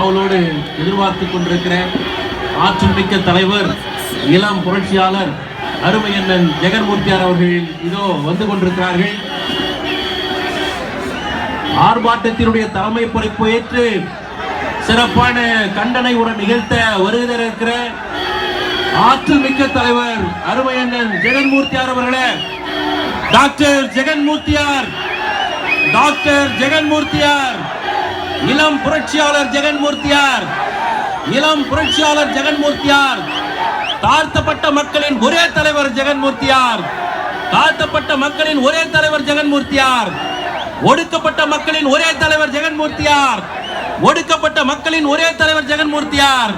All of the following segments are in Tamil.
ஆவலோடு எதிர்பார்த்து கொண்டிருக்கிற ஆற்றல் மிக்க தலைவர், இளம் புரட்சியாளர் அருமை அண்ணன் ஜெகன்மூர்த்தியார் அவர்கள் இதோ வந்து கொண்டிருக்கிறார்கள். ஆர்ப்பாட்டத்தினுடைய தலைமை பொறுப்பு ஏற்று சிறப்பான கண்டனை உரை நிகழ்த்த வருகிற இருக்கிற ஆற்றல் மிக்க தலைவர் அருமை அண்ணன் ஜெகன்மூர்த்தியார் அவர்களே, டாக்டர் ஜெகன்மூர்த்தியார், டாக்டர் ஜெகன்மூர்த்தியார், இளம் புரட்சியாளர் ஜெகன்மூர்த்தியார், இளம் புரட்சியாளர் ஜெகன்மூர்த்தியார், தாழ்த்தப்பட்ட மக்களின் ஒரே தலைவர் ஜெகன்மூர்த்தியார், தாழ்த்தப்பட்ட மக்களின் ஒரே தலைவர் ஜெகன்மூர்த்தியார், ஒடுக்கப்பட்ட மக்களின் ஒரே தலைவர் ஜெகன்மூர்த்தியார், ஒடுக்கப்பட்ட மக்களின் ஒரே தலைவர் ஜெகன்மூர்த்தியார்,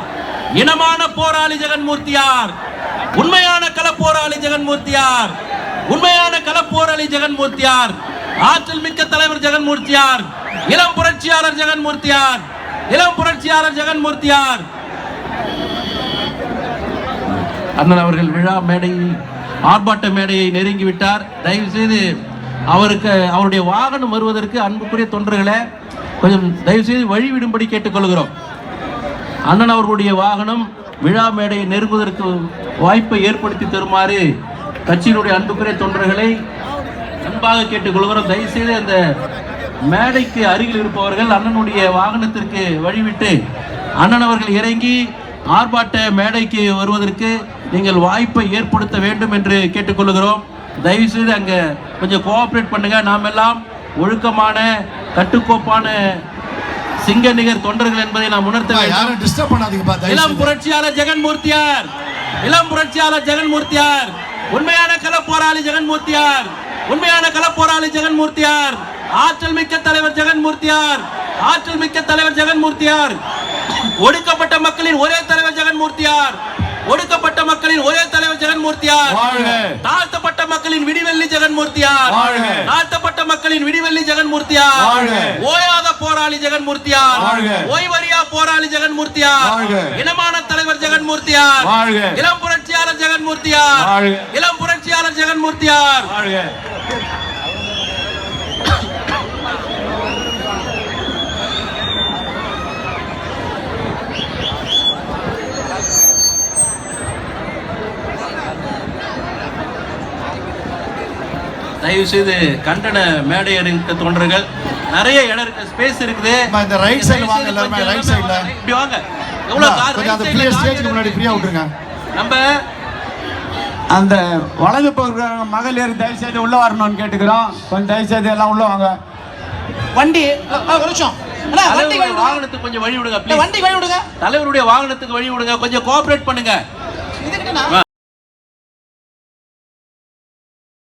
இனமான போராளி ஜெகன்மூர்த்தியார், உண்மையான களப்போராளி ஜெகன்மூர்த்தியார், உண்மையான களப்போராளி ஜெகன்மூர்த்தியார், ஆற்றல் மிக்க தலைவர் ஜெகன்மூர்த்தியார், இளம் புரட்சியாளர் ஜெகன்மூர்த்தியார், இளம் புரட்சியாளர் ஜெகன்மூர்த்தியார். அண்ணன் அவர்கள் விழா மேடை ஆர்ப்பாட்ட மேடையை நெருங்கிவிட்டார். தயவு செய்து அவருக்கு அவருடைய வாகனம் வருவதற்கு அன்புக்குரிய தொண்டர்களை கொஞ்சம் தயவு செய்து வழிவிடும்படி கேட்டுக்கொள்கிறோம். அண்ணன் அவர்களுடைய வாகனம் விழா மேடையை நெருங்குவதற்கு வாய்ப்பை ஏற்படுத்தி தருமாறு கட்சியினுடைய அன்புக்குரிய தொண்டர்களை அன்பாக கேட்டுக்கொள்கிறோம். தயவு செய்து அந்த மேடைக்கு அருகில் இருப்பவர்கள் அண்ணனுடைய வாகனத்திற்கு வழிவிட்டு அண்ணன் அவர்கள் இறங்கி ஆர்ப்பாட்ட மேடைக்கு வருவதற்கு நீங்கள் வாய்ப்பை ஏற்படுத்த வேண்டும் என்று கேட்டுக்கொள்கிறோம். தயவு செய்து அங்க கொஞ்சம் கோஆபரேட் பண்ணுங்க. நாம் எல்லாம் ஒழுக்கமான கட்டுக்கோப்பான சிங்க நிகர் தொண்டர்கள் என்பதை நாம் உணர்த்த வேண்டும். இளம் புரட்சியாளர் ஜெகன்மூர்த்தியார், இளம் புரட்சியாளர் ஜெகன்மூர்த்தியார், உண்மையான களப்போராளி ஜெகன்மூர்த்தியார், உண்மையான களப்போராளி ஜெகன்மூர்த்தியார், ஆற்றல் மிக்க தலைவர் ஜெகன்மூர்த்தியார், ஆற்றல் மிக்க தலைவர் ஜெகன்மூர்த்தியார், ஒடுக்கப்பட்ட மக்களின் ஒரே தலைவர் ஜெகன்மூர்த்தியார், ஒடுக்கப்பட்ட மக்களின் ஒரே தலைவர் ஜெகன்மூர்த்தியார், தாழ்த்தப்பட்ட மக்களின் விடிவெள்ளி ஜெகன்மூர்த்தியார், தாழ்த்தப்பட்ட மக்களின் விடிவெள்ளி ஜெகன்மூர்த்தியார், ஓயாத போராளி ஜெகன்மூர்த்தியார், ஓய்வறியா போராளி ஜெகன்மூர்த்தியார், இனமான தலைவர் ஜெகன்மூர்த்தியார், இளம் புரட்சியாளர் ஜெகன்மூர்த்தியார், இளம் புரட்சியாளர் ஜெகன்மூர்த்தியார். தயவு செய்து கண்டன மேடை இருக்க தொண்டர்கள் நிறைய இடம் இருக்கு, ஸ்பேஸ் இருக்குது. இந்த ரைட் சைடு வாங்க, எல்லாரும் ரைட் சைடுல இப்படி வாங்க. எவ்வளவு கார் கொஞ்சம் அந்த பிளேஸ் ஸ்டேஜ்க்கு முன்னாடி ஃப்ரீயா விட்டுருங்க. நம்ம அந்த வலது பக்கம் மகளிர் தயவு செய்து உள்ள வரணும்னு கேட்டுக்கிறோம். கொஞ்சம் தயவு செய்து எல்லாம் உள்ள வாங்க. வண்டி ஒரு நிமிஷம் வாகனத்துக்கு கொஞ்சம் வழி விடுங்க. வண்டி வழி விடுங்க. தலைவருடைய வாகனத்துக்கு வழி விடுங்க. கொஞ்சம் கோஆபரேட் பண்ணுங்க.